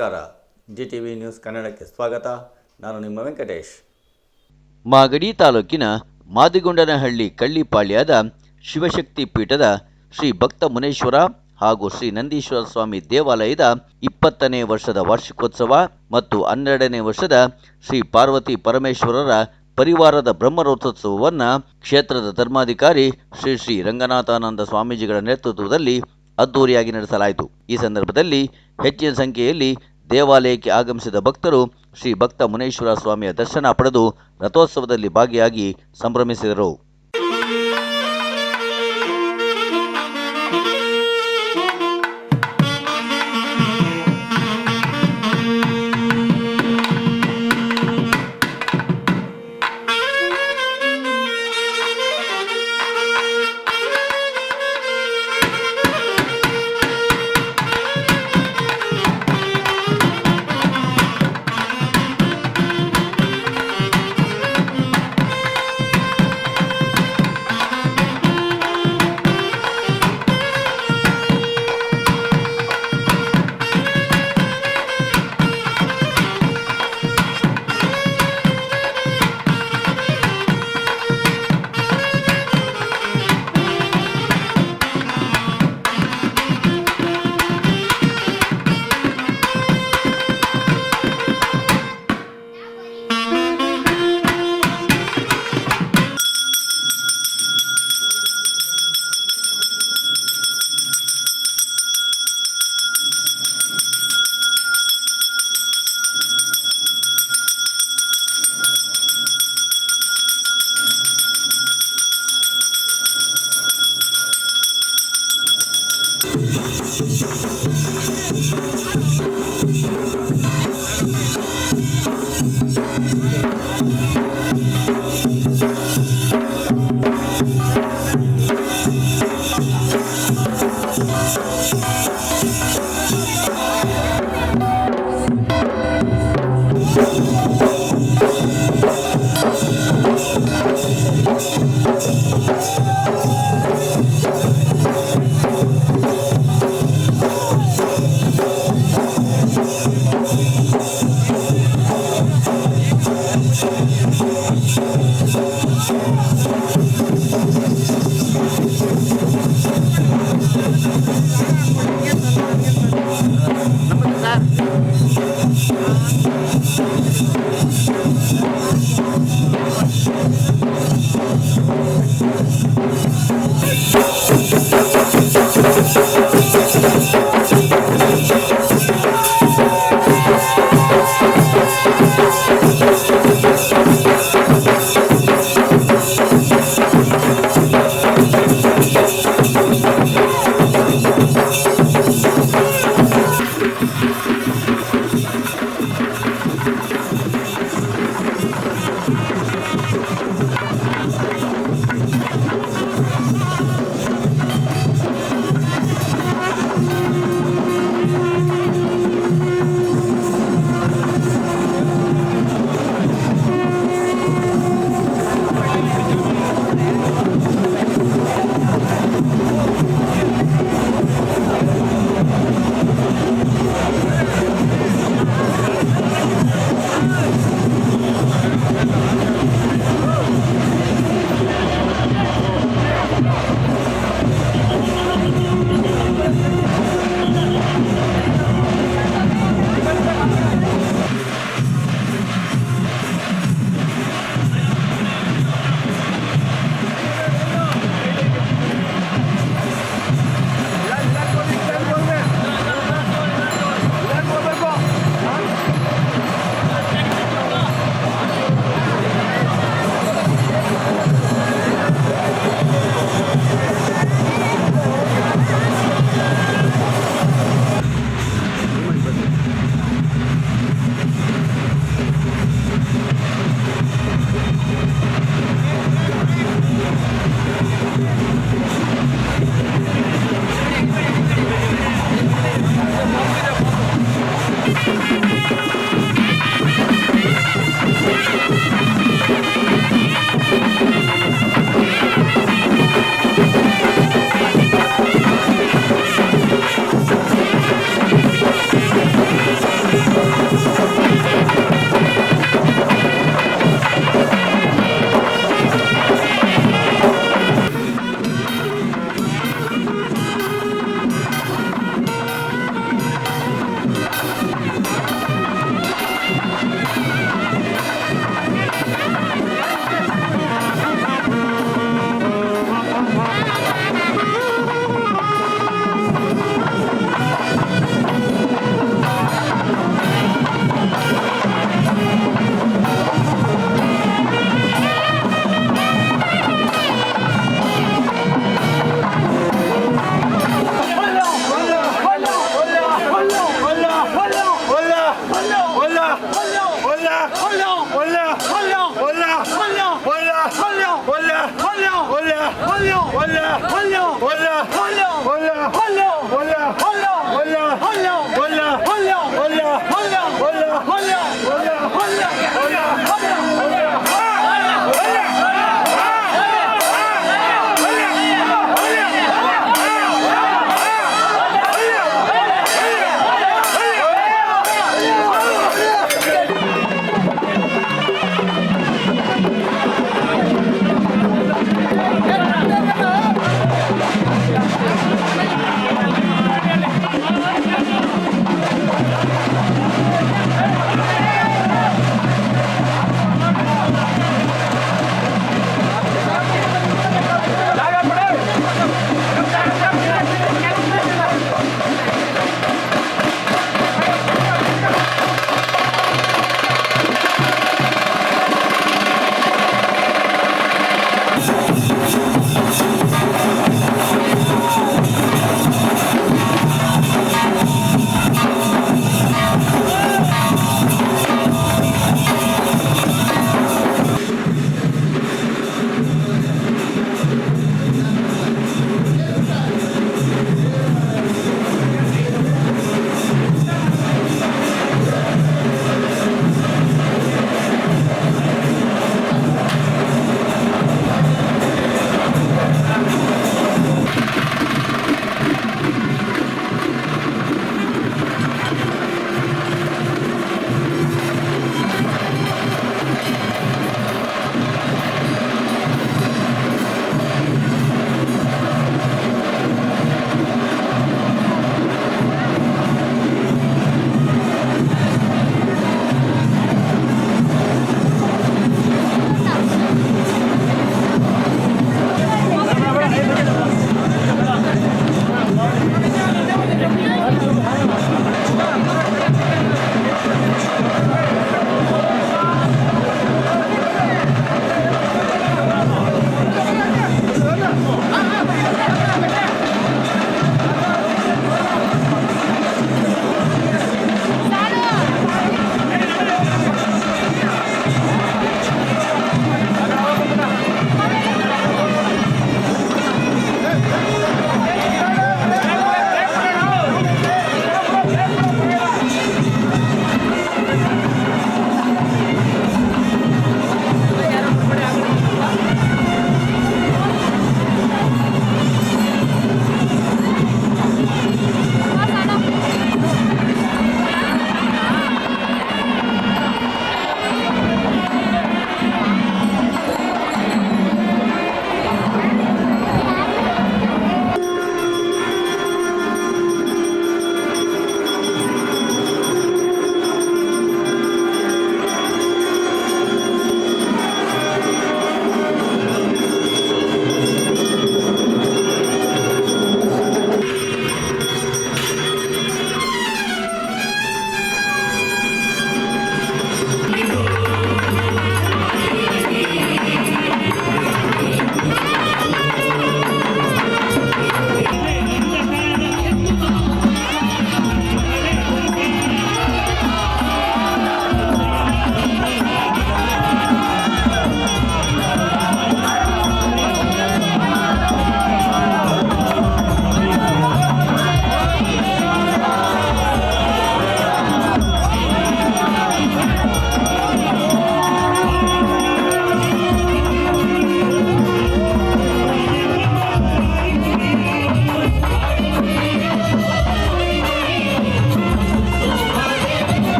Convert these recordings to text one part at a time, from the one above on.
ನಮಸ್ಕಾರ. GTV news ಕನ್ನಡಕ್ಕೆ ಸ್ವಾಗತ. ನಾನು ನಿಮ್ಮ ವೆಂಕಟೇಶ್. ಮಾಗಡಿ ತಾಲೂಕಿನ ಮಾದಿಗೊಂಡನಹಳ್ಳಿ ಕಳ್ಳಿಪಾಳ್ಯದ ಶಿವಶಕ್ತಿ ಪೀಠದ ಶ್ರೀ ಭಕ್ತ ಮುನೇಶ್ವರ ಹಾಗೂ ಶ್ರೀ ನಂದೀಶ್ವರ ಸ್ವಾಮಿ ದೇವಾಲಯದ 20ನೇ ವರ್ಷದ ವಾರ್ಷಿಕೋತ್ಸವ ಮತ್ತು 12ನೇ ವರ್ಷದ ಶ್ರೀ ಪಾರ್ವತಿ ಪರಮೇಶ್ವರರ ಪರಿವಾರದ ಬ್ರಹ್ಮರಥೋತ್ಸವವನ್ನು ಕ್ಷೇತ್ರದ ಧರ್ಮಾಧಿಕಾರಿ ಶ್ರೀ ಶ್ರೀ ರಂಗನಾಥಾನಂದ ಸ್ವಾಮೀಜಿಗಳ ನೇತೃತ್ವದಲ್ಲಿ ಅದ್ದೂರಿಯಾಗಿ ನಡೆಸಲಾಯಿತು. ಈ ಸಂದರ್ಭದಲ್ಲಿ ಹೆಚ್ಚಿನ ಸಂಖ್ಯೆಯಲ್ಲಿ ದೇವಾಲಯಕ್ಕೆ ಆಗಮಿಸಿದ ಭಕ್ತರು ಶ್ರೀ ಭಕ್ತ ಮುನೇಶ್ವರ ಸ್ವಾಮಿಯ ದರ್ಶನ ಪಡೆದು ರಥೋತ್ಸವದಲ್ಲಿ ಭಾಗಿಯಾಗಿ ಸಂಭ್ರಮಿಸಿದರು.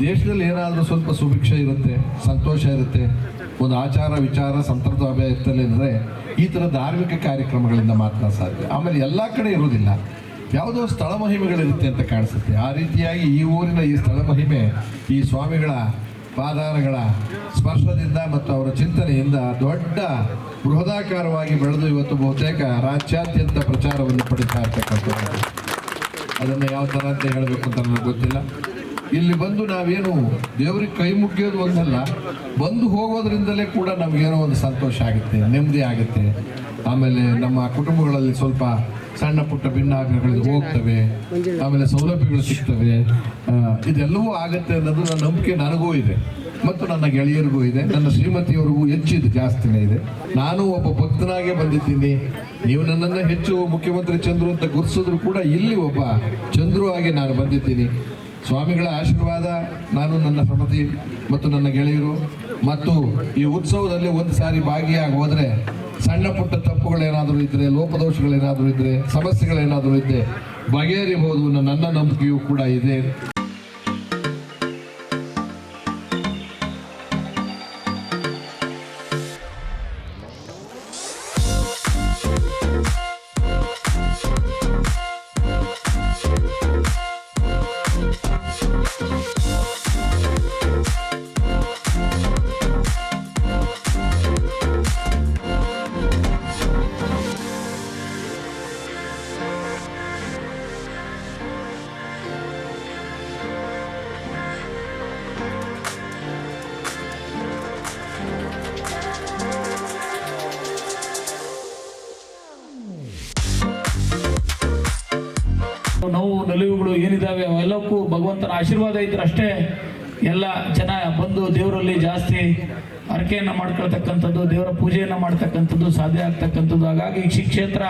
ದೇಶದಲ್ಲಿ ಏನಾದರೂ ಸ್ವಲ್ಪ ಸುಭಿಕ್ಷೆ ಇರುತ್ತೆ, ಸಂತೋಷ ಇರುತ್ತೆ, ಒಂದು ಆಚಾರ ವಿಚಾರ ಸಂಪ್ರದಾಯ ಇರ್ತಲ್ಲ ಅಂದರೆ ಈ ಥರ ಧಾರ್ಮಿಕ ಕಾರ್ಯಕ್ರಮಗಳಿಂದ ಮಾತ್ರ ಸಾಧ್ಯ. ಆಮೇಲೆ ಎಲ್ಲ ಕಡೆ ಇರೋದಿಲ್ಲ, ಯಾವುದೋ ಸ್ಥಳ ಮಹಿಮೆಗಳಿರುತ್ತೆ ಅಂತ ಕಾಣಿಸುತ್ತೆ. ಆ ರೀತಿಯಾಗಿ ಈ ಊರಿನ ಈ ಸ್ಥಳ ಮಹಿಮೆ ಈ ಸ್ವಾಮಿಗಳ ಪಾದಾರಗಳ ಸ್ಪರ್ಶದಿಂದ ಮತ್ತು ಅವರ ಚಿಂತನೆಯಿಂದ ದೊಡ್ಡ ಬೃಹದಾಕಾರವಾಗಿ ಬೆಳೆದು ಇವತ್ತು ಬಹುತೇಕ ರಾಜ್ಯಾದ್ಯಂತ ಪ್ರಚಾರವನ್ನು ಪಡಿತಾ ಇರ್ತಕ್ಕಂಥದ್ದು. ಅದನ್ನು ಯಾವ ಥರ ಅಂತ ಹೇಳಬೇಕು ಅಂತ ನನಗೆ ಗೊತ್ತಿಲ್ಲ. ಇಲ್ಲಿ ಬಂದು ನಾವೇನು ದೇವರಿಗೆ ಕೈ ಮುಗಿಯೋದು ಒಂದಲ್ಲ, ಬಂದು ಹೋಗೋದ್ರಿಂದಲೇ ಕೂಡ ನಮಗೇನೋ ಒಂದು ಸಂತೋಷ ಆಗುತ್ತೆ, ನೆಮ್ಮದಿ ಆಗುತ್ತೆ. ಆಮೇಲೆ ನಮ್ಮ ಕುಟುಂಬಗಳಲ್ಲಿ ಸ್ವಲ್ಪ ಸಣ್ಣ ಪುಟ್ಟ ಭಿನ್ನಾಭಿಪ್ರಾಯಗಳು ಹೋಗ್ತವೆ, ಆಮೇಲೆ ಸೌಲಭ್ಯಗಳು ಸಿಗ್ತವೆ. ಇದೆಲ್ಲವೂ ಆಗುತ್ತೆ ಅನ್ನೋದು ನನ್ನ ನಂಬಿಕೆ ನನಗೂ ಇದೆ ಮತ್ತು ನನ್ನ ಗೆಳೆಯರಿಗೂ ಇದೆ, ನನ್ನ ಶ್ರೀಮತಿಯವರಿಗೂ ಹೆಚ್ಚಿದೆ, ಜಾಸ್ತಿನೇ ಇದೆ. ನಾನು ಒಬ್ಬ ಭಕ್ತನಾಗೆ ಬಂದಿದ್ದೀನಿ. ನೀವು ನನ್ನನ್ನು ಹೆಚ್ಚು ಮುಖ್ಯಮಂತ್ರಿ ಚಂದ್ರು ಅಂತ ಗುರುತಿಸಿದ್ರು ಕೂಡ ಇಲ್ಲಿ ಒಬ್ಬ ಚಂದ್ರು ಆಗಿ ನಾನು ಬಂದಿದ್ದೀನಿ. ಸ್ವಾಮಿಗಳ ಆಶೀರ್ವಾದ ನಾನು, ನನ್ನ ಶ್ರೀಮತಿ ಮತ್ತು ನನ್ನ ಗೆಳೆಯರು ಮತ್ತು ಈ ಉತ್ಸವದಲ್ಲಿ ಒಂದು ಸಾರಿ ಭಾಗಿಯಾಗಿ ಹೋದರೆ ಸಣ್ಣ ಪುಟ್ಟ ತಪ್ಪುಗಳೇನಾದರೂ ಇದ್ದರೆ, ಲೋಪದೋಷಗಳೇನಾದರೂ ಇದ್ದರೆ, ಸಮಸ್ಯೆಗಳೇನಾದರೂ ಇದ್ದರೆ ಬಗೆಹರಿಬಹುದು ನನ್ನ ನಂಬಿಕೆಯೂ ಕೂಡ ಇದೆ. ನೋವು ನಲಿವುಗಳು ಏನಿದಾವೆ ಅವೆಲ್ಲಕ್ಕೂ ಭಗವಂತನ ಆಶೀರ್ವಾದ ಇದ್ರೆ ಅಷ್ಟೇ ಎಲ್ಲ ಜನ ಬಂದು ದೇವರಲ್ಲಿ ಜಾಸ್ತಿ ಹರಕೆಯನ್ನು ಮಾಡ್ಕೊಳ್ತಕ್ಕಂಥದ್ದು, ದೇವರ ಪೂಜೆಯನ್ನು ಮಾಡ್ತಕ್ಕಂಥದ್ದು ಸಾಧ್ಯ ಆಗ್ತಕ್ಕಂಥದ್ದು. ಹಾಗಾಗಿ ಈ ಕ್ಷೇತ್ರ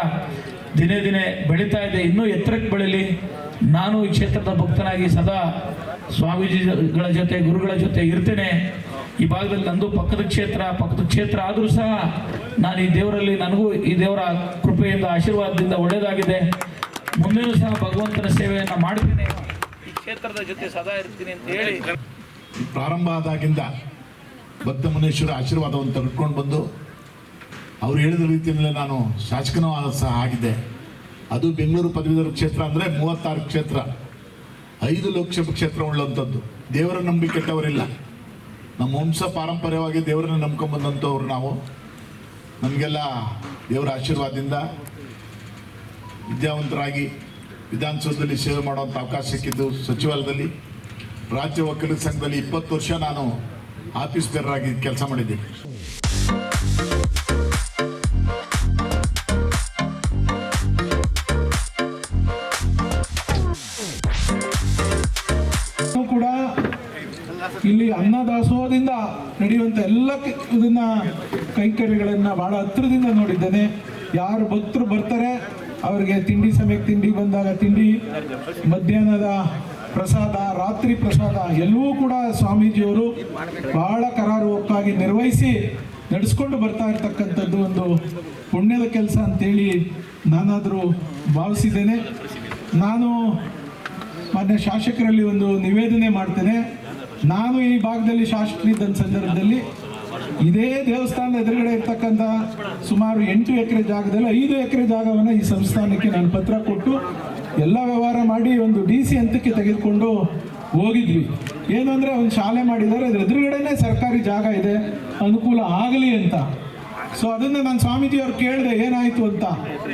ದಿನೇ ದಿನೇ ಬೆಳೀತಾ ಇದೆ, ಇನ್ನೂ ಎತ್ತರಕ್ಕೆ ಬೆಳೀಲಿ. ನಾನು ಈ ಕ್ಷೇತ್ರದ ಭಕ್ತನಾಗಿ ಸದಾ ಸ್ವಾಮೀಜಿಗಳ ಜೊತೆ ಗುರುಗಳ ಜೊತೆ ಇರ್ತೇನೆ. ಈ ಭಾಗದಲ್ಲಿ ನಂದು ಪಕ್ಕದ ಕ್ಷೇತ್ರ ಆದರೂ ಸಹ ನಾನು ಈ ದೇವರಲ್ಲಿ, ನನಗೂ ಈ ದೇವರ ಕೃಪೆಯಿಂದ ಆಶೀರ್ವಾದದಿಂದ ಒಳ್ಳೆಯದಾಗಿದೆ. ಮುಂದೆಯೂ ಸಹ ಭಗವಂತನ ಸೇವೆಯನ್ನು ಮಾಡ್ತೀನಿ, ಈ ಕ್ಷೇತ್ರದ ಜೊತೆ ಸದಾ ಇರ್ತೀನಿ ಅಂತ ಹೇಳಿ ಪ್ರಾರಂಭ ಆದಾಗಿಂದ ಭಕ್ತ ಮುನೇಶ್ವರ ಆಶೀರ್ವಾದವನ್ನು ತೆಗೆದುಕೊಂಡು ಬಂದು ಅವ್ರು ಹೇಳಿದ ರೀತಿಯಲ್ಲೇ ನಾನು ಶಾಸಕನೂ ಸಹ ಆಗಿದ್ದೆ. ಅದು ಬೆಂಗಳೂರು ಪದವೀಧರ ಕ್ಷೇತ್ರ ಅಂದರೆ 36 ಕ್ಷೇತ್ರ, 5 ಲೋಕಸಭಾ ಕ್ಷೇತ್ರ ಉಳ್ಳಂಥದ್ದು. ದೇವರ ನಂಬಿಕೆ ಕೆಟ್ಟವರಿಲ್ಲ. ನಮ್ಮ ವಂಶ ಪಾರಂಪರ್ಯವಾಗಿ ದೇವರನ್ನ ನಂಬ್ಕೊಂಡ್ಬಂದಂಥವ್ರು ನಾವು. ನಮಗೆಲ್ಲ ದೇವರ ಆಶೀರ್ವಾದದಿಂದ ವಿದ್ಯಾವಂತರಾಗಿ ವಿಧಾನಸೌಧದಲ್ಲಿ ಸೇವೆ ಮಾಡುವಂಥ ಅವಕಾಶ ಸಿಕ್ಕಿದ್ದು, ಸಚಿವಾಲಯದಲ್ಲಿ ರಾಜ್ಯ ವಕೀಲರ ಸಂಘದಲ್ಲಿ 20 ವರ್ಷ ನಾನು ಆಫೀಸ್ ಬೇರರಾಗಿ ಕೆಲಸ ಮಾಡಿದ್ದೀನಿ. ಕೂಡ ಇಲ್ಲಿ ಅನ್ನದಾಸೋಹದಿಂದ ನಡೆಯುವಂಥ ಎಲ್ಲ ಇದನ್ನ ಕೈಂಕರ್ಯಗಳನ್ನ ಬಹಳ ಹತ್ರದಿಂದ ನೋಡಿದ್ದೇನೆ. ಯಾರು ಭಕ್ತರು ಬರ್ತಾರೆ ಅವರಿಗೆ ತಿಂಡಿ ಸಮಯಕ್ಕೆ ತಿಂಡಿ ಬಂದಾಗ ತಿಂಡಿ, ಮಧ್ಯಾಹ್ನದ ಪ್ರಸಾದ, ರಾತ್ರಿ ಪ್ರಸಾದ ಎಲ್ಲವೂ ಕೂಡ ಸ್ವಾಮೀಜಿಯವರು ಬಹಳ ಕರಾರುವಕ್ಕಾಗಿ ನಿರ್ವಹಿಸಿ ನಡೆಸ್ಕೊಂಡು ಬರ್ತಾ ಇರ್ತಕ್ಕಂಥದ್ದು ಒಂದು ಪುಣ್ಯದ ಕೆಲಸ ಅಂತೇಳಿ ನಾನಾದರೂ ಭಾವಿಸಿದ್ದೇನೆ. ನಾನು ಮಾನ್ಯ ಶಾಸಕರಲ್ಲಿ ಒಂದು ನಿವೇದನೆ ಮಾಡ್ತೇನೆ. ನಾನು ಈ ಭಾಗದಲ್ಲಿ ಶಾಸಕರಿದ್ದ ಸಂದರ್ಭದಲ್ಲಿ ಇದೇ ದೇವಸ್ಥಾನದ ಎದುರುಗಡೆ ಇರ್ತಕ್ಕಂಥ ಸುಮಾರು 8 ಎಕರೆ ಜಾಗದಲ್ಲಿ 5 ಎಕರೆ ಜಾಗವನ್ನು ಈ ಸಂಸ್ಥಾನಕ್ಕೆ ನಾನು ಪತ್ರ ಕೊಟ್ಟು ಎಲ್ಲ ವ್ಯವಹಾರ ಮಾಡಿ ಒಂದು DC ಹಂತಕ್ಕೆ ತೆಗೆದುಕೊಂಡು ಹೋಗಿದ್ವಿ. ಏನು ಅಂದರೆ ಒಂದು ಶಾಲೆ ಮಾಡಿದ್ದಾರೆ, ಅದ್ರ ಎದುರುಗಡೆನೇ ಸರ್ಕಾರಿ ಜಾಗ ಇದೆ, ಅನುಕೂಲ ಆಗಲಿ ಅಂತ. ಸೊ ಅದನ್ನು ನಾನು ಸ್ವಾಮೀಜಿಯವ್ರು ಕೇಳಿದೆ ಏನಾಯಿತು ಅಂತ.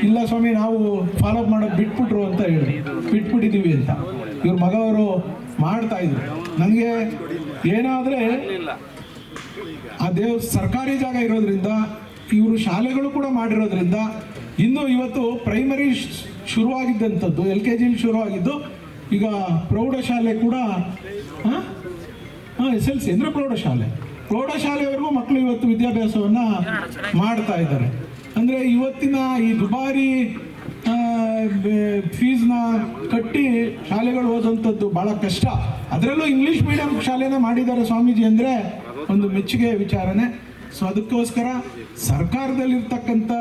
ಇಲ್ಲ ಸ್ವಾಮಿ, ನಾವು ಫಾಲೋ ಮಾಡೋದು ಬಿಟ್ಬಿಟ್ರು ಅಂತ ಹೇಳಿ ಬಿಟ್ಬಿಟ್ಟಿದ್ದೀವಿ ಅಂತ ಇವ್ರ ಮಗವರು ಮಾಡ್ತಾ ಇದ್ರು. ನನಗೆ ಏನಾದರೆ ಆ ಸರ್ಕಾರಿ ಜಾಗ ಇರೋದ್ರಿಂದ, ಇವರು ಶಾಲೆಗಳು ಕೂಡ ಮಾಡಿರೋದ್ರಿಂದ, ಇನ್ನು ಇವತ್ತು ಪ್ರೈಮರಿ ಶುರುವಾಗಿದ್ದಂಥದ್ದು LKGಲಿ ಶುರುವಾಗಿದ್ದು, ಈಗ ಪ್ರೌಢಶಾಲೆ ಕೂಡ SLC ಅಂದರೆ ಪ್ರೌಢಶಾಲೆವರೆಗೂ ಮಕ್ಕಳು ಇವತ್ತು ವಿದ್ಯಾಭ್ಯಾಸವನ್ನು ಮಾಡ್ತಾ ಇದ್ದಾರೆ. ಅಂದರೆ ಇವತ್ತಿನ ಈ ದುಬಾರಿ ಫೀಸ್ನ ಕಟ್ಟಿ ಶಾಲೆಗಳು ಓದುವಂಥದ್ದು ಭಾಳ ಕಷ್ಟ. ಅದರಲ್ಲೂ ಇಂಗ್ಲೀಷ್ ಮೀಡಿಯಂ ಶಾಲೆನ ಮಾಡಿದ್ದಾರೆ ಸ್ವಾಮೀಜಿ ಅಂದರೆ ಒಂದು ಮೆಚ್ಚುಗೆ ವಿಚಾರನೆ. ಸೊ ಅದಕ್ಕೋಸ್ಕರ ಸರ್ಕಾರದಲ್ಲಿರ್ತಕ್ಕಂಥ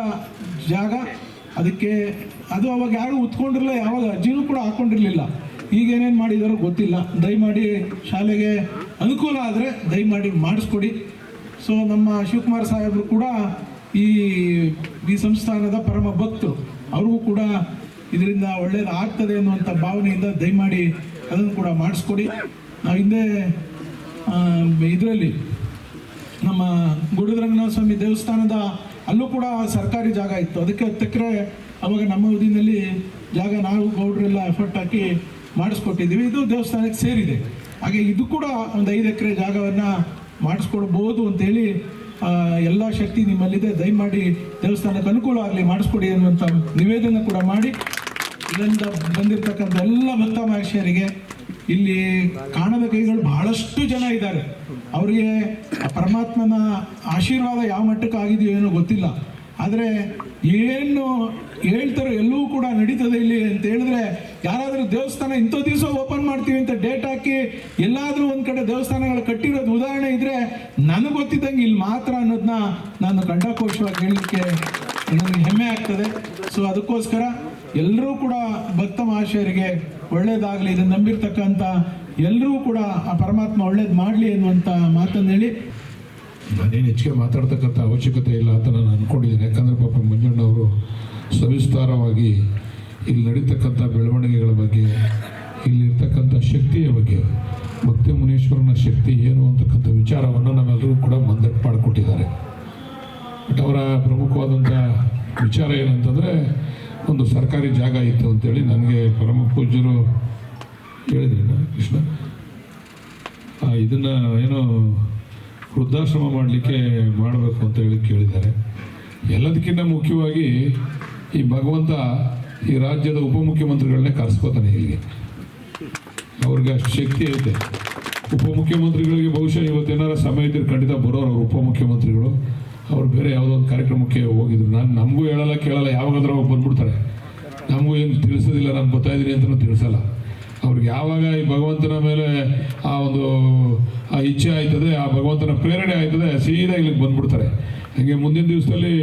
ಜಾಗ, ಅದಕ್ಕೆ ಅದು ಅವಾಗ ಯಾರು ಉತ್ಕೊಂಡಿರಲಿಲ್ಲ, ಯಾವಾಗ ಅರ್ಜಿನೂ ಕೂಡ ಹಾಕ್ಕೊಂಡಿರಲಿಲ್ಲ. ಈಗ ಏನೇನು ಮಾಡಿದಾರೋ ಗೊತ್ತಿಲ್ಲ. ದಯಮಾಡಿ ಶಾಲೆಗೆ ಅನುಕೂಲ ಆದರೆ ದಯಮಾಡಿ ಮಾಡಿಸ್ಕೊಡಿ. ಸೊ ನಮ್ಮ ಶಿವಕುಮಾರ್ ಸಾಹೇಬರು ಕೂಡ ಈ ಸಂಸ್ಥಾನದ ಪರಮ ಭಕ್ತರು, ಅವ್ರಿಗೂ ಕೂಡ ಇದರಿಂದ ಒಳ್ಳೇದು ಆಗ್ತದೆ ಅನ್ನುವಂಥ ಭಾವನೆಯಿಂದ ದಯಮಾಡಿ ಅದನ್ನು ಕೂಡ ಮಾಡಿಸ್ಕೊಡಿ. ನಾವು ಹಿಂದೆ ಇದರಲ್ಲಿ ನಮ್ಮ ಗುಡುದರಂಗನಾಥ ಸ್ವಾಮಿ ದೇವಸ್ಥಾನದ ಅಲ್ಲೂ ಕೂಡ ಸರ್ಕಾರಿ ಜಾಗ ಇತ್ತು, ಅದಕ್ಕೆ 10 ಎಕರೆ ಅವಾಗ ನಮ್ಮ ಅವಧಿನಲ್ಲಿ ಜಾಗ ನಾವು ಗೌಡ್ರೆಲ್ಲ ಎಫರ್ಟ್ ಹಾಕಿ ಮಾಡಿಸ್ಕೊಟ್ಟಿದ್ದೀವಿ. ಇದು ದೇವಸ್ಥಾನಕ್ಕೆ ಸೇರಿದೆ. ಹಾಗೆ ಇದು ಕೂಡ ಒಂದು 5 ಎಕರೆ ಜಾಗವನ್ನು ಮಾಡಿಸ್ಕೊಡ್ಬೋದು ಅಂತೇಳಿ ಎಲ್ಲ ಶಕ್ತಿ ನಿಮ್ಮಲ್ಲಿದೆ. ದಯಮಾಡಿ ದೇವಸ್ಥಾನಕ್ಕೆ ಅನುಕೂಲ ಆಗಲಿ ಮಾಡಿಸ್ಕೊಡಿ ಅನ್ನುವಂಥ ನಿವೇದನೆ ಕೂಡ ಮಾಡಿ, ಇದರಿಂದ ಬಂದಿರತಕ್ಕಂಥ ಎಲ್ಲ ಭಕ್ತ ಮಹೇಶರಿಗೆ, ಇಲ್ಲಿ ಕಾಣದ ಕೈಗಳು ಬಹಳಷ್ಟು ಜನ ಇದ್ದಾರೆ, ಅವರಿಗೆ ಪರಮಾತ್ಮನ ಆಶೀರ್ವಾದ ಯಾವ ಮಟ್ಟಕ್ಕೆ ಆಗಿದೆಯೋ ಏನೋ ಗೊತ್ತಿಲ್ಲ. ಆದರೆ ಏನು ಹೇಳ್ತಾರೋ ಎಲ್ಲವೂ ಕೂಡ ನಡೀತದೆ ಇಲ್ಲಿ ಅಂತ ಹೇಳಿದ್ರೆ, ಯಾರಾದರೂ ದೇವಸ್ಥಾನ ಇಂಥ ದಿವಸ ಓಪನ್ ಮಾಡ್ತೀವಿ ಅಂತ ಡೇಟ್ ಹಾಕಿ ಎಲ್ಲಾದರೂ ಒಂದು ಕಡೆ ದೇವಸ್ಥಾನಗಳು ಕಟ್ಟಿರೋದು ಉದಾಹರಣೆ ಇದ್ರೆ ನನಗೆ ಗೊತ್ತಿದ್ದಂಗೆ ಇಲ್ಲಿ ಮಾತ್ರ ಅನ್ನೋದನ್ನ ನಾನು ಖಂಡಾಘೋಷವಾಗಿ ಹೇಳಲಿಕ್ಕೆ ನನಗೆ ಹೆಮ್ಮೆ ಆಗ್ತದೆ. ಸೊ ಅದಕ್ಕೋಸ್ಕರ ಎಲ್ಲರೂ ಕೂಡ ಭಕ್ತ ಮಹಾಶಯರಿಗೆ ಒಳ್ಳೇದಾಗಲಿ, ಇದನ್ನು ನಂಬಿರ್ತಕ್ಕಂಥ ಎಲ್ಲರೂ ಕೂಡ ಆ ಪರಮಾತ್ಮ ಒಳ್ಳೇದು ಮಾಡಲಿ ಅನ್ನುವಂಥ ಮಾತನ್ನು ಹೇಳಿ ನಾನೇನು ಹೆಚ್ಚಿಗೆ ಮಾತಾಡ್ತಕ್ಕಂಥ ಅವಶ್ಯಕತೆ ಇಲ್ಲ ಅಂತ ನಾನು ಅಂದ್ಕೊಂಡಿದ್ದೀನಿ. ಯಾಕಂದರೆ ಪಾಪ ಮಂಜಣ್ಣವರು ಸವಿಸ್ತಾರವಾಗಿ ಇಲ್ಲಿ ನಡೀತಕ್ಕಂಥ ಬೆಳವಣಿಗೆಗಳ ಬಗ್ಗೆ, ಇಲ್ಲಿರ್ತಕ್ಕಂಥ ಶಕ್ತಿಯ ಬಗ್ಗೆ, ಭಕ್ತ ಮುನೇಶ್ವರನ ಶಕ್ತಿ ಏನು ಅಂತಕ್ಕಂಥ ವಿಚಾರವನ್ನು ನಾವೆಲ್ಲರೂ ಕೂಡ ಮಂದಟ್ಟು ಮಾಡಿಕೊಟ್ಟಿದ್ದಾರೆ. ಬಟ್ ಅವರ ಪ್ರಮುಖವಾದಂಥ ವಿಚಾರ ಏನಂತಂದರೆ, ಒಂದು ಸರ್ಕಾರಿ ಜಾಗ ಇತ್ತು ಅಂತೇಳಿ ನನಗೆ ಪರಮ ಪೂಜ್ಯರು ಹೇಳಿದ್ರಿ ಕೃಷ್ಣ, ಇದನ್ನು ಏನೋ ವೃದ್ಧಾಶ್ರಮ ಮಾಡಲಿಕ್ಕೆ ಮಾಡಬೇಕು ಅಂತ ಹೇಳಿ ಕೇಳಿದ್ದಾರೆ. ಎಲ್ಲದಕ್ಕಿಂತ ಮುಖ್ಯವಾಗಿ ಈ ಭಗವಂತ ಈ ರಾಜ್ಯದ ಉಪಮುಖ್ಯಮಂತ್ರಿಗಳನ್ನೇ ಕರೆಸ್ಕೋತಾನೆ ಇಲ್ಲಿಗೆ. ಅವ್ರಿಗೆ ಅಷ್ಟು ಶಕ್ತಿ ಐತೆ. ಉಪಮುಖ್ಯಮಂತ್ರಿಗಳಿಗೆ ಬಹುಶಃ ಇವತ್ತೇನಾರ ಸಮಯ ಇದ್ದರೆ ಖಂಡಿತ ಬರೋರು ಅವರು ಉಪಮುಖ್ಯಮಂತ್ರಿಗಳು. ಅವ್ರು ಬೇರೆ ಯಾವುದೋ ಒಂದು ಕಾರ್ಯಕ್ರಮಕ್ಕೆ ಹೋಗಿದ್ರು. ನಮಗೂ ಹೇಳಲ್ಲ ಕೇಳಲ್ಲ, ಯಾವಾಗಾದ್ರೂ ಅವಾಗ ಬಂದ್ಬಿಡ್ತಾರೆ. ನಮಗೂ ಏನು ತಿಳಿಸೋದಿಲ್ಲ, ನಾನು ಬರ್ತಾಯಿದ್ದೀನಿ ಅಂತಲೂ ತಿಳಿಸಲ್ಲ. ಅವ್ರಿಗೆ ಯಾವಾಗ ಈ ಭಗವಂತನ ಮೇಲೆ ಆ ಇಚ್ಛೆ ಆಯ್ತದೆ, ಆ ಭಗವಂತನ ಪ್ರೇರಣೆ ಆಯ್ತದೆ, ಸೀದಾ ಇಲ್ಲಿಗೆ ಬಂದ್ಬಿಡ್ತಾರೆ. ಹಾಗೆ ಮುಂದಿನ ದಿವಸದಲ್ಲಿ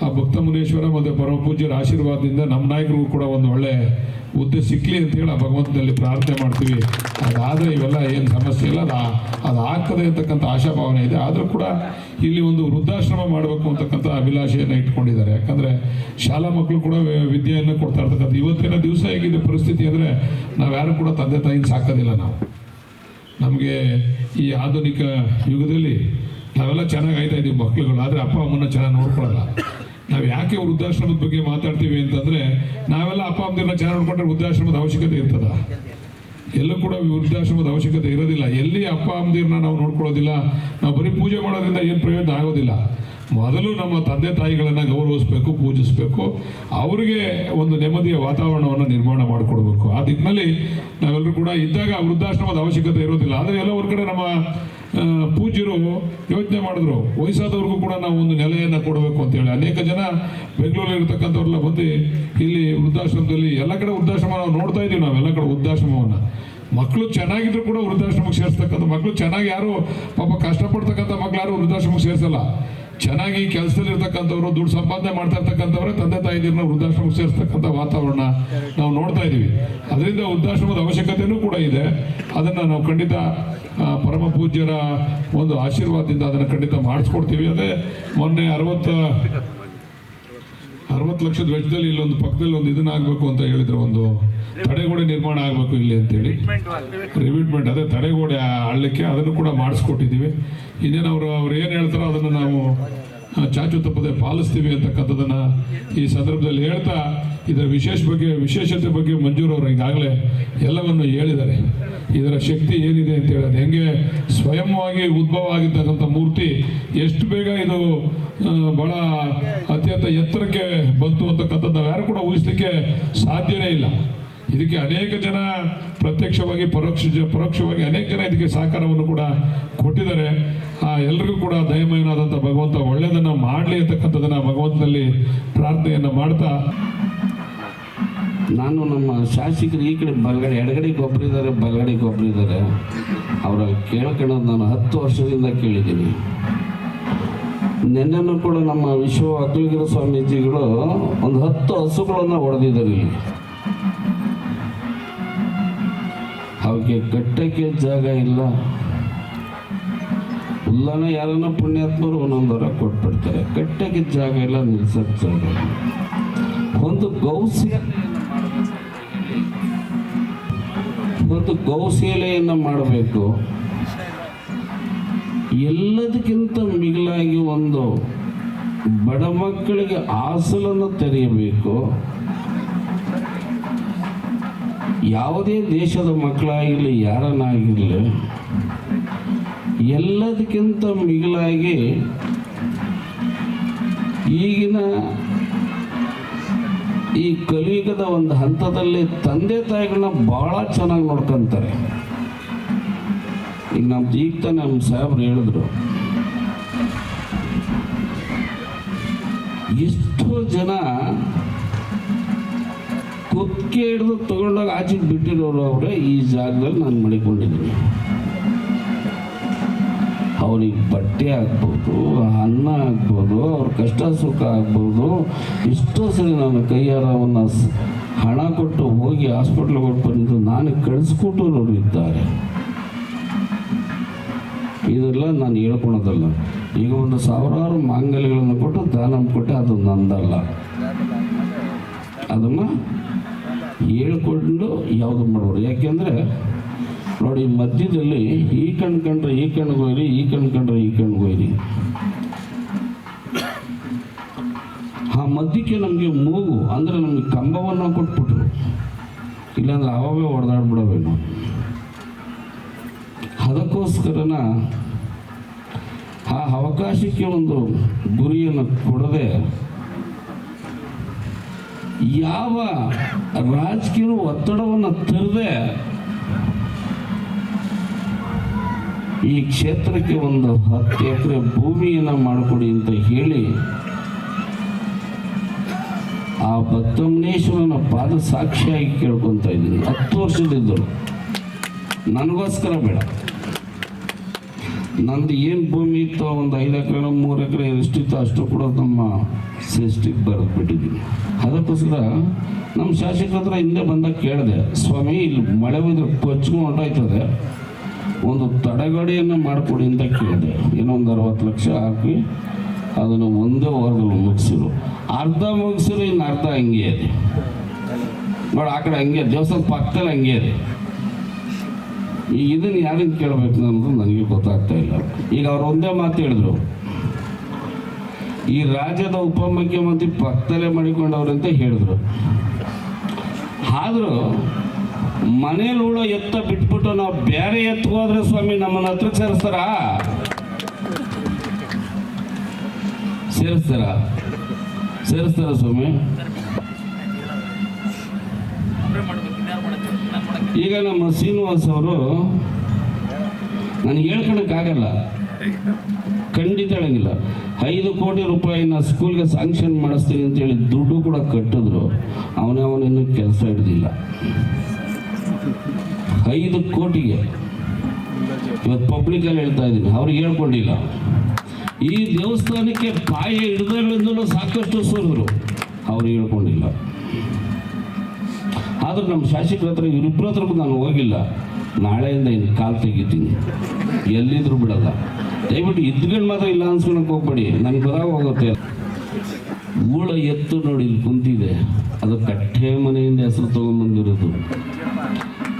ಆ ಭಕ್ತ ಮುನೇಶ್ವರ ಮತ್ತು ಪರಮ ಪೂಜ್ಯರ ಆಶೀರ್ವಾದದಿಂದ ನಮ್ಮ ನಾಯಕರಿಗೂ ಕೂಡ ಒಂದು ಒಳ್ಳೆ ಹುದ್ದೆ ಸಿಕ್ಕಲಿ ಅಂತೇಳಿ ಆ ಭಗವಂತನಲ್ಲಿ ಪ್ರಾರ್ಥನೆ ಮಾಡ್ತೀವಿ. ಅದಾದರೆ ಇವೆಲ್ಲ ಏನು ಸಮಸ್ಯೆ ಇಲ್ಲ, ಅದು ಆಗ್ತದೆ ಅಂತಕ್ಕಂಥ ಆಶಾಭಾವನೆ ಇದೆ. ಆದರೂ ಕೂಡ ಇಲ್ಲಿ ಒಂದು ವೃದ್ಧಾಶ್ರಮ ಮಾಡಬೇಕು ಅಂತಕ್ಕಂಥ ಅಭಿಲಾಷೆಯನ್ನು ಇಟ್ಕೊಂಡಿದ್ದಾರೆ. ಯಾಕಂದರೆ ಶಾಲಾ ಮಕ್ಕಳು ಕೂಡ ವಿದ್ಯೆಯನ್ನು ಕೊಡ್ತಾ ಇರ್ತಕ್ಕಂಥ ಇವತ್ತಿನ ದಿವಸ ಹೇಗಿದೆ ಪರಿಸ್ಥಿತಿ ಅಂದರೆ, ನಾವು ಯಾರು ಕೂಡ ತಂದೆ ತಾಯಿನ ಸಾಕೋದಿಲ್ಲ. ನಮಗೆ ಈ ಆಧುನಿಕ ಯುಗದಲ್ಲಿ ನಾವೆಲ್ಲ ಚೆನ್ನಾಗಿ ಆಯ್ತಾ ಇದ್ದೀವಿ ಮಕ್ಕಳುಗಳು, ಆದರೆ ಅಪ್ಪ ಅಮ್ಮನ ಚೆನ್ನಾಗಿ ನೋಡ್ಕೊಳ್ಳಲ್ಲ. ನಾವು ಯಾಕೆ ವೃದ್ಧಾಶ್ರಮದ ಬಗ್ಗೆ ಮಾತಾಡ್ತೀವಿ ಅಂತಂದರೆ, ನಾವೆಲ್ಲ ಅಪ್ಪ ಅಮ್ಮನ ಚೆನ್ನಾಗಿ ನೋಡ್ಕೊಂಡ್ರೆ ವೃದ್ಧಾಶ್ರಮದ ಅವಶ್ಯಕತೆ ಇರ್ತದ? ಎಲ್ಲೂ ಕೂಡ ವೃದ್ಧಾಶ್ರಮದ ಅವಶ್ಯಕತೆ ಇರೋದಿಲ್ಲ. ಎಲ್ಲಿ ಅಪ್ಪ ಅಮ್ಮದಿರನ್ನ ನಾವು ನೋಡ್ಕೊಳ್ಳೋದಿಲ್ಲ, ನಾವು ಬರೀ ಪೂಜೆ ಮಾಡೋದ್ರಿಂದ ಏನು ಪ್ರಯೋಜನ ಆಗೋದಿಲ್ಲ. ಮೊದಲು ನಮ್ಮ ತಂದೆ ತಾಯಿಗಳನ್ನು ಗೌರವಿಸಬೇಕು, ಪೂಜಿಸಬೇಕು, ಅವರಿಗೆ ಒಂದು ನೆಮ್ಮದಿಯ ವಾತಾವರಣವನ್ನು ನಿರ್ಮಾಣ ಮಾಡಿಕೊಡ್ಬೇಕು. ಆ ದಿಕ್ಕಿನಲ್ಲಿ ನಾವೆಲ್ಲರೂ ಕೂಡ ಇದ್ದಾಗ ವೃದ್ಧಾಶ್ರಮದ ಅವಶ್ಯಕತೆ ಇರೋದಿಲ್ಲ. ಆದರೆ ಎಲ್ಲ ಒಂದು ಕಡೆ ನಮ್ಮ ಪೂಜ್ಯರು ಯೋಚನೆ ಮಾಡಿದ್ರು, ವಯಸ್ಸಾದವ್ರಿಗೂ ಕೂಡ ನಾವು ಒಂದು ನೆಲೆಯನ್ನು ಕೊಡಬೇಕು ಅಂತೇಳಿ. ಅನೇಕ ಜನ ಬೆಂಗಳೂರಲ್ಲಿ ಇರ್ತಕ್ಕಂಥವ್ರೆಲ್ಲ ಬಂದು ಇಲ್ಲಿ ವೃದ್ಧಾಶ್ರಮದಲ್ಲಿ ಎಲ್ಲ ಕಡೆ ವೃದ್ಧಾಶ್ರಮ ನಾವು ನೋಡ್ತಾ ಇದ್ದೀವಿ. ನಾವೆಲ್ಲ ಕಡೆ ವೃದ್ಧಾಶ್ರಮವನ್ನು ಮಕ್ಕಳು ಚೆನ್ನಾಗಿದ್ರು ಕೂಡ ವೃದ್ಧಾಶ್ರಮಕ್ಕೆ ಸೇರಿಸ್ತಕ್ಕಂಥ ಮಕ್ಕಳು, ಚೆನ್ನಾಗಿ ಯಾರು ಪಾಪ ಕಷ್ಟಪಡ್ತಕ್ಕಂಥ ಮಕ್ಕಳು ಯಾರು ವೃದ್ಧಾಶ್ರಮಕ್ಕೆ ಸೇರಿಸಲ್ಲ. ಚೆನ್ನಾಗಿ ಕೆಲಸದಲ್ಲಿ ಇರ್ತಕ್ಕಂಥವ್ರು, ದುಡ್ಡು ಸಂಪಾದನೆ ಮಾಡ್ತಾ ಇರ್ತಕ್ಕಂಥವ್ರೆ ತಂದೆ ತಾಯಿದಿರನ್ನ ವೃದ್ಧಾಶ್ರಮಕ್ಕೆ ಸೇರಿಸ್ತಕ್ಕಂಥ ವಾತಾವರಣ ನಾವು ನೋಡ್ತಾ ಇದ್ದೀವಿ. ಅದರಿಂದ ವೃದ್ಧಾಶ್ರಮದ ಅವಶ್ಯಕತೆಯೂ ಕೂಡ ಇದೆ. ಅದನ್ನು ನಾವು ಖಂಡಿತ ಪರಮ ಪೂಜ್ಯರ ಒಂದು ಆಶೀರ್ವಾದದಿಂದ ಅದನ್ನು ಖಂಡಿತ ಮಾಡಿಸ್ಕೊಡ್ತೀವಿ. ಅದೇ ಮೊನ್ನೆ 60 ಲಕ್ಷದ ವೆಚ್ಚದಲ್ಲಿ ಇಲ್ಲೊಂದು ಪಕ್ಕದಲ್ಲಿ ಒಂದು ಇದನ್ನ ಆಗಬೇಕು ಅಂತ ಹೇಳಿದ್ರು, ಒಂದು ತಡೆಗೋಡೆ ನಿರ್ಮಾಣ ಆಗಬೇಕು ಇಲ್ಲಿ ಅಂತೇಳಿ, ರಿವಿಟ್ಮೆಂಟ್, ಅದೇ ತಡೆಗೋಡೆ ಆಳಲಿಕ್ಕೆ ಅದನ್ನು ಕೂಡ ಮಾಡಿಸ್ಕೊಟ್ಟಿದ್ದೀವಿ. ಇನ್ನೇನು ಅವ್ರು ಏನು ಹೇಳ್ತಾರೋ ಅದನ್ನು ನಾವು ಚಾಚು ತಪ್ಪದೆ ಪಾಲಿಸ್ತೀವಿ ಅಂತಕ್ಕಂಥದ್ದನ್ನು ಈ ಸಂದರ್ಭದಲ್ಲಿ ಹೇಳ್ತಾ, ಇದರ ವಿಶೇಷತೆ ಬಗ್ಗೆ ಮಂಜೂರು ಅವರು ಈಗಾಗಲೇ ಎಲ್ಲವನ್ನು ಹೇಳಿದ್ದಾರೆ. ಇದರ ಶಕ್ತಿ ಏನಿದೆ ಅಂತ ಹೇಳೋದು, ಹೆಂಗೆ ಸ್ವಯಂವಾಗಿ ಉದ್ಭವ ಆಗಿರ್ತಕ್ಕಂಥ ಮೂರ್ತಿ ಎಷ್ಟು ಬೇಗ ಇದು ಬಹಳ ಅತ್ಯಂತ ಎತ್ತರಕ್ಕೆ ಬಂತು ಅಂತಕ್ಕಂಥದ್ದು ನಾವು ಯಾರು ಕೂಡ ಊಹಿಸ್ಲಿಕ್ಕೆ ಸಾಧ್ಯನೇ ಇಲ್ಲ. ಇದಕ್ಕೆ ಅನೇಕ ಜನ ಪ್ರತ್ಯಕ್ಷವಾಗಿ ಪರೋಕ್ಷವಾಗಿ ಅನೇಕ ಜನ ಇದಕ್ಕೆ ಸಹಕಾರವನ್ನು ಕೂಡ ಕೊಟ್ಟಿದ್ದಾರೆ. ಎಲ್ರಿಗೂ ಕೂಡ ದಯಮಯನಾದಂಥ ಭಗವಂತ ಒಳ್ಳೆಯದನ್ನು ಮಾಡಲಿ ಅಂತಕ್ಕಂಥದ್ದನ್ನು ಭಗವಂತನಲ್ಲಿ ಪ್ರಾರ್ಥನೆಯನ್ನು ಮಾಡ್ತಾ, ನಾನು ನಮ್ಮ ಶಾಸಕರು ಈ ಕಡೆ ಬಲಗಡೆ ಎಡಗಡೆಗೆ ಒಬ್ಬರಿದ್ದಾರೆ, ಬಲಗಡೆಗೆ ಒಬ್ಬರಿದ್ದಾರೆ, ಅವರ ಕೇಳ್ಕೊಳ್ಳೋದು ನಾನು 10 ವರ್ಷದಿಂದ ಕೇಳಿದ್ದೀನಿ. ನಿನ್ನೆನೂ ಕೂಡ ನಮ್ಮ ವಿಶ್ವ ಅಕ್ಕಲಿಗರ ಸ್ವಾಮೀಜಿಗಳು ಒಂದು 10 ಹಸುಗಳನ್ನು ಹೊಡೆದಿದ್ದಾರೆ ಇಲ್ಲಿ. ಅವಕ್ಕೆ ಕಟ್ಟಕ್ಕೆ ಜಾಗ ಇಲ್ಲ. ಹುಲ್ಲನ ಯಾರನ್ನ ಪುಣ್ಯಾತ್ಮರು ಒಂದೊಂದರ ಕೊಟ್ಬಿಡ್ತಾರೆ, ಕಟ್ಟಕ್ಕೆ ಜಾಗ ಇಲ್ಲ, ನಿಲ್ಸಕ್ಕೆ ಜಾಗ ಇಲ್ಲ. ಒಂದು ಗೌಶಾಲೆಯನ್ನು ಮಾಡಬೇಕು. ಎಲ್ಲದಕ್ಕಿಂತ ಮಿಗಿಲಾಗಿ ಒಂದು ಬಡ ಮಕ್ಕಳಿಗೆ ಹಾಸಲನ್ನು ತೆರೆಯಬೇಕು. ಯಾವುದೇ ದೇಶದ ಮಕ್ಕಳಾಗಿರಲಿ, ಯಾರನ್ನಾಗಿರಲಿ, ಎಲ್ಲದಕ್ಕಿಂತ ಮಿಗಿಲಾಗಿ ಈಗಿನ ಈ ಕಲಿಯುಗದ ಒಂದು ಹಂತದಲ್ಲಿ ತಂದೆ ತಾಯಿಗಳನ್ನ ಭಾಳ ಚೆನ್ನಾಗಿ ನೋಡ್ಕೊಂತಾರೆ. ಈಗ ನಮ್ಮ ಸಾಹೇಬ್ರು ಹೇಳಿದ್ರು, ಎಷ್ಟೋ ಜನ ಕುತ್ತಿಗೆ ಹಿಡಿದು ತಗೊಂಡೋಗಿ ಆಚೆಗೆ ಬಿಟ್ಟಿರೋರು ಅವರೇ ಈ ಜಾಗದಲ್ಲಿ ನಾನು ಮಡಿಕೊಂಡಿದ್ದೀನಿ. ಅವ್ರಿಗೆ ಬಟ್ಟೆ ಆಗ್ಬೋದು, ಅನ್ನ ಆಗ್ಬೋದು, ಅವ್ರ ಕಷ್ಟ ಸುಖ ಆಗ್ಬೋದು. ಎಷ್ಟೋ ಸರಿ ನಾನು ಕೈಯಾರವನ್ನು ಹಣ ಕೊಟ್ಟು ಹೋಗಿ ಹಾಸ್ಪಿಟ್ಲಿಗೆ ಕೊಟ್ಟು ಬಂದು ನಾನು ಕಳಿಸ್ಕೊಟ್ಟವರು ಇದ್ದಾರೆ. ಇದೆಲ್ಲ ನಾನು ಹೇಳ್ಕೊಳೋದಲ್ಲ. ಈಗ ಒಂದು ಸಾವಿರಾರು ಮಾಂಗಲ್ಯಗಳನ್ನು ಕೊಟ್ಟು ದಾನ ಕೊಟ್ಟೆ, ಅದು ನಂದಲ್ಲ. ಅದನ್ನು ಹೇಳ್ಕೊಂಡು ಯಾವುದು ಮಾಡೋರು. ಯಾಕೆಂದರೆ ನೋಡಿ, ಮಧ್ಯದಲ್ಲಿ ಈ ಕಣ್ಣು ಕಂಡ್ರೆ ಈ ಕಣ್ಣಿಗೆ ಹೋಯ್ರಿ, ಈ ಕಣ್ಣು ಕಂಡ್ರೆ ಈ ಕಣ್ಣಿಗೆ ಹೋಯ್ರಿ. ಆ ಮಧ್ಯಕ್ಕೆ ನಮಗೆ ಮೂಗು ಅಂದರೆ ನಮಗೆ ಕಂಬವನ್ನು ಕೊಟ್ಬಿಟ್ರು, ಇಲ್ಲಾಂದ್ರೆ ಅವೇ ಹೊಡೆದಾಡ್ಬಿಡವೇನು. ಅದಕ್ಕೋಸ್ಕರನ ಆ ಅವಕಾಶಕ್ಕೆ ಒಂದು ಗುರಿಯನ್ನು ಕೊಡದೆ, ಯಾವ ರಾಜಕೀಯ ಒತ್ತಡವನ್ನು ತರದೆ ಈ ಕ್ಷೇತ್ರಕ್ಕೆ ಒಂದು 10 ಎಕರೆ ಭೂಮಿಯನ್ನು ಮಾಡಿಕೊಡಿ ಅಂತ ಹೇಳಿ ಆ ಭಕ್ತಮನೇಶ್ವರನ ಪಾದ ಸಾಕ್ಷಿಯಾಗಿ ಕೇಳ್ಕೊತ ಇದ್ದೀನಿ. 10 ವರ್ಷದಿದ್ದರು, ನನಗೋಸ್ಕರ ಬೇಡ. ನಂದು ಏನು ಭೂಮಿ ಇತ್ತು, ಒಂದು 5 ಎಕರೆ 3 ಎಕರೆ ಎಷ್ಟಿತ್ತು ಅಷ್ಟು ಕೂಡ ನಮ್ಮ ಶ್ರೇಷ್ಠಿಗೆ ಬರೆದು ಬಿಟ್ಟಿದ್ದೀನಿ. ಅದಕ್ಕೋಸ್ಕರ ನಮ್ಮ ಶಾಸಕರ ಹತ್ರ ಹಿಂದೆ ಬಂದಾಗ ಕೇಳಿದೆ, ಸ್ವಾಮಿ ಇಲ್ಲಿ ಮಳೆ ಬಂದರೆ ಕೊಚ್ಕೊಂಡು ಹೊಂಟೋಯ್ತದೆ, ಒಂದು ತಡೆಗೋಡೆಯನ್ನು ಮಾಡಿಕೊಡಿ ಅಂತ ಕೇಳಿದೆ. ಏನೋ ಒಂದು 60 ಲಕ್ಷ ಹಾಕಿ ಅದನ್ನು ಒಂದೇ ವಾರದಲ್ಲಿ ಮುಗಿಸಿರು. ಅರ್ಧ ಮುಗಿಸಿರು, ಇನ್ನು ಅರ್ಧ ಹಂಗೆ ಇದೆ ನೋಡಿ. ಆ ಕಡೆ ಹಂಗೆ ದೇವಸ್ಥಾನ ಪಕ್ಕದಲ್ಲಿ ಹಂಗೆ ಇದೆ. ಈಗ ಇದನ್ನು ಯಾರಿಗೆ ಕೇಳಬೇಕು ಅನ್ನೋದು ನನಗೆ ಗೊತ್ತಾಗ್ತಾ ಇಲ್ಲ. ಈಗ ಅವ್ರು ಒಂದೇ ಮಾತು ಹೇಳಿದ್ರು, ಈ ರಾಜ್ಯದ ಉಪಮುಖ್ಯಮಂತ್ರಿ ಪಕ್ಕದಲ್ಲೇ ಮಾಡಿಕೊಂಡವ್ರಂತ ಹೇಳಿದ್ರು. ಆದರೂ ಮನೇಲಿ ಉಳೋ ಎತ್ತ ಬಿಟ್ಬಿಟ್ಟು ನಾವು ಬೇರೆ ಎತ್ತು ಹೋದ್ರೆ ಸ್ವಾಮಿ ನಮ್ಮನ್ನ ಹತ್ರಕ್ಕೆ ಸೇರಿಸ್ತಾರ ಸ್ವಾಮಿ. ಈಗ ನಮ್ಮ ಶ್ರೀನಿವಾಸ್ ಅವರು ನನಗೆ ಹೇಳ್ಕೊಳಕ್ಕಾಗಲ್ಲ, ಖಂಡಿತ ಹೇಳಂಗಿಲ್ಲ. 5 ಕೋಟಿ ರೂಪಾಯಿನ ಸ್ಕೂಲ್ಗೆ ಸ್ಯಾಂಕ್ಷನ್ ಮಾಡಿಸ್ತೀನಿ ಅಂತೇಳಿ ದುಡ್ಡು ಕೂಡ ಕಟ್ಟಿದ್ರು, ಅವನಿನ್ನೂ ಕೆಲಸ ಹಿಡಿದಿಲ್ಲ. 5 ಕೋಟಿಗೆ ಇವತ್ತು ಪಬ್ಲಿಕಲ್ಲಿ ಹೇಳ್ತಾ ಇದ್ದೀನಿ, ಅವ್ರಿಗೆ ಹೇಳ್ಕೊಂಡಿಲ್ಲ. ಈ ದೇವಸ್ಥಾನಕ್ಕೆ ಪಾಯ ಹಿಡಿದಾಗಲಿಂದಲೂ ಸಾಕಷ್ಟು ಸೋರಿದ್ರು, ಅವ್ರಿಗೆ ಹೇಳ್ಕೊಂಡಿಲ್ಲ. ಆದ್ರೆ ನಮ್ಮ ಶಾಸಕರ ಹತ್ರ ಇವರಿಬ್ಬರ ಹತ್ರಕ್ಕೂ ನಾನು ಹೋಗಿಲ್ಲ. ನಾಳೆಯಿಂದ ಇನ್ನು ಕಾಲು ತೆಗಿತೀನಿ, ಎಲ್ಲಿದ್ರು ಬಿಡಲ್ಲ. ದಯವಿಟ್ಟು ಇದ್ಕೊಂಡು ಮಾತ್ರ ಇಲ್ಲ ಅನ್ಸ್ಕೊಳಕ್ಕೆ ಹೋಗ್ಬೇಡಿ, ನನಗೆ ಬರಾಗ ಹೋಗುತ್ತೆ. ಊಳ ಎತ್ತು ನೋಡಿ ಇಲ್ಲಿ ಕುಂತಿದೆ, ಅದು ಕಟ್ಟೆ ಮನೆಯಿಂದ ಹೆಸರು ತಗೊಂಡ್ಬಂದಿರೋದು.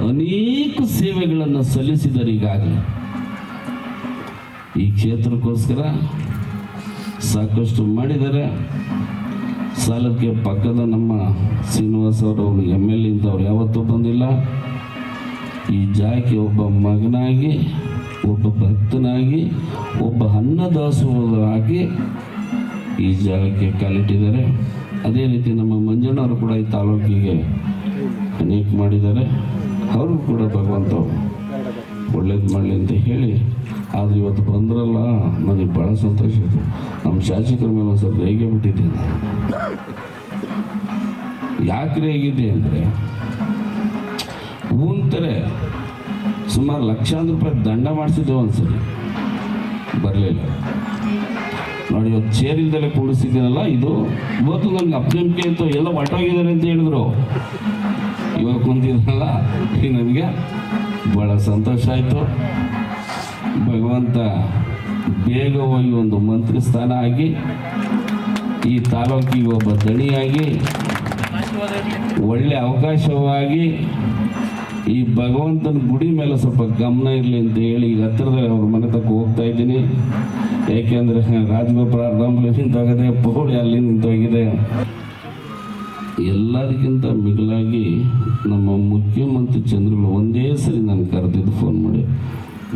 ಅನೇಕ ಸೇವೆಗಳನ್ನು ಸಲ್ಲಿಸಿದ್ದಾರೆ ಈಗಾಗಲೇ ಈ ಕ್ಷೇತ್ರಕ್ಕೋಸ್ಕರ, ಸಾಕಷ್ಟು ಮಾಡಿದ್ದಾರೆ. ಸಾಲಕ್ಕೆ ಪಕ್ಕದ ನಮ್ಮ ಶ್ರೀನಿವಾಸ್ ಅವರು MLA ಇಂಥವ್ರು ಯಾವತ್ತೂ ಬಂದಿಲ್ಲ. ಈ ಜಾಗಕ್ಕೆ ಒಬ್ಬ ಮಗನಾಗಿ, ಒಬ್ಬ ಭಕ್ತನಾಗಿ, ಒಬ್ಬ ಅನ್ನದಾಸೋಹರಾಗಿ ಈ ಜಾಗಕ್ಕೆ ಕಾಲಿಟ್ಟಿದ್ದಾರೆ. ಅದೇ ರೀತಿ ನಮ್ಮ ಮಂಜಣ್ಣವರು ಕೂಡ ಈ ತಾಲೂಕಿಗೆ ಅನೇಕ ಮಾಡಿದ್ದಾರೆ. ಅವ್ರಿಗೂ ಕೂಡ ಭಗವಂತ ಒಳ್ಳೇದು ಮಾಡಲಿ ಅಂತ ಹೇಳಿ, ಆದರೆ ಇವತ್ತು ಬಂದ್ರಲ್ಲ, ನನಗೆ ಭಾಳ ಸಂತೋಷ ಆಯಿತು. ನಮ್ಮ ಶಾಸಕರ ಮೇಲೆ ಒಂದು ಸ್ವಲ್ಪ ರೇಗೆ ಬಿಟ್ಟಿದ್ದೀನಿ. ಯಾಕೆ ರೇಗಿದೆ ಅಂದರೆ, ಊಂತಾರೆ ಸುಮಾರು ಲಕ್ಷಾಂತರ ರೂಪಾಯಿ ದಂಡ ಮಾಡಿಸಿದ್ದೆ ಒಂದ್ಸರಿ, ಬರಲಿಲ್ಲ ನೋಡಿ. ಇವತ್ತು ಚೇರ್ ಇಲ್ದಲ್ಲೇ ಕೂಡಿಸಿದ್ದೀನಲ್ಲ, ಇದು ಇವತ್ತು ನನಗೆ ಅಪ್ನಂಬಿಕೆ ಇತ್ತು, ಎಲ್ಲ ಹೊರಟೋಗಿದ್ದಾರೆ ಅಂತ ಹೇಳಿದ್ರು. ಇವಾಗ ಕುಂತಿದ್ರಲ್ಲ, ಈಗ ನನಗೆ ಭಾಳ ಸಂತೋಷ ಆಯಿತು. ಭಗವಂತ ಬೇಗ ಹೋಗಿ ಒಂದು ಮಂತ್ರಿ ಸ್ಥಾನ ಆಗಿ, ಈ ತಾಲೂಕಿಗೆ ಒಬ್ಬ ದಣಿಯಾಗಿ, ಒಳ್ಳೆ ಅವಕಾಶವಾಗಿ, ಈ ಭಗವಂತನ ಗುಡಿ ಮೇಲೆ ಸ್ವಲ್ಪ ಗಮನ ಇರಲಿ ಅಂತ ಹೇಳಿ ಈಗ ಹತ್ತಿರದಲ್ಲಿ ಅವ್ರ ಮನೆ ತಕ್ಕ ಹೋಗ್ತಾ ಇದ್ದೀನಿ. ಏಕೆಂದರೆ ರಾಜಗೋಪುರ ಅರ್ಧಂಬಲಿ ನಿಂತೋಗಿದೆ, ಪೌಡಿ ಅಲ್ಲಿ ನಿಂತೋಗಿದೆ. ಎಲ್ಲದಕ್ಕಿಂತ ಮಿಗಿಲಾಗಿ ನಮ್ಮ ಮುಖ್ಯಮಂತ್ರಿ ಚಂದ್ರಗಳು ಒಂದೇ ಸರಿ ನಾನು ಕರೆದಿದ್ದು ಫೋನ್ ಮಾಡಿ,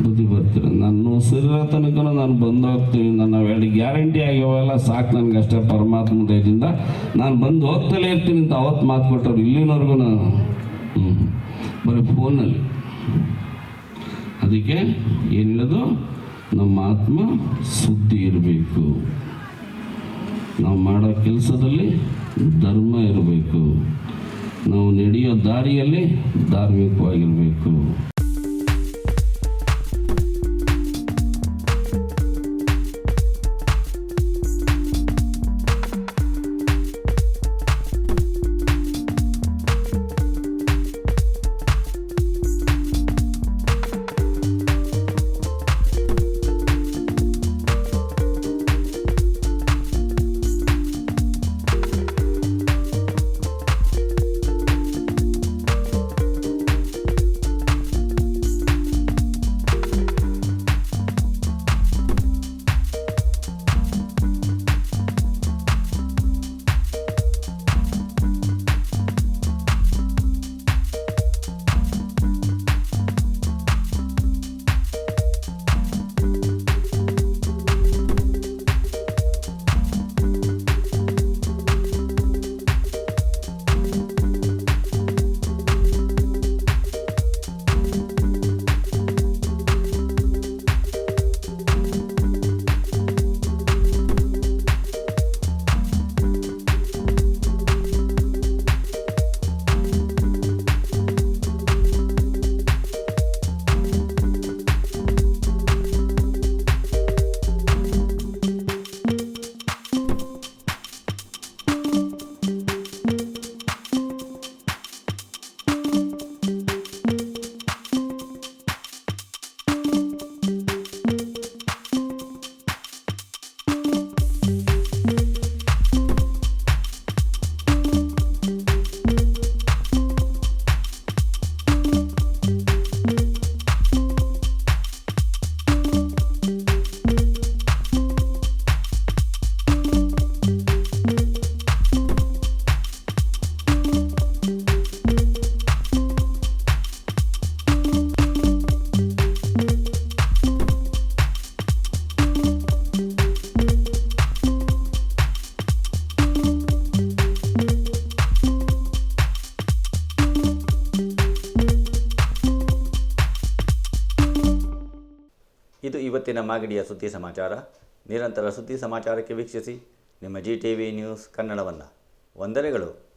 ಬುದ್ಧಿ ಬರ್ತೀರ, ನಾನು ಸರಿರೋ ತನಕ ನಾನು ಬಂದು ಹೋಗ್ತೀನಿ, ನನ್ನ ಎರಡು ಗ್ಯಾರಂಟಿ ಆಗ್ಯಾವಲ್ಲ ಸಾಕು ನನಗೆ ಅಷ್ಟೇ, ಪರಮಾತ್ಮ ದಯದಿಂದ ನಾನು ಬಂದು ಹೋಗ್ತಲೇ ಇರ್ತೀನಿ ಅಂತ ಅವತ್ತು ಮಾತು ಕೊಟ್ಟರು. ಇಲ್ಲಿನವರೆಗೂ ನಾನು ಬರೀ ಫೋನಲ್ಲಿ. ಅದಕ್ಕೆ ಏನು ಹೇಳೋದು, ನಮ್ಮ ಆತ್ಮ ಶುದ್ಧಿ ಇರಬೇಕು, ನಾವು ಮಾಡೋ ಕೆಲಸದಲ್ಲಿ ಧರ್ಮ ಇರಬೇಕು, ನಾವು ನಡೆಯೋ ದಾರಿಯಲ್ಲಿ ಧಾರ್ಮಿಕವಾಗಿರಬೇಕು. ಇವತ್ತಿನ ಮಾಗಡಿಯ ಸುದ್ದಿ ಸಮಾಚಾರ. ನಿರಂತರ ಸುದ್ದಿ ಸಮಾಚಾರಕ್ಕೆ ವೀಕ್ಷಿಸಿ ನಿಮ್ಮ GTV ನ್ಯೂಸ್ ಕನ್ನಡವನ್ನು. ವಂದನೆಗಳು.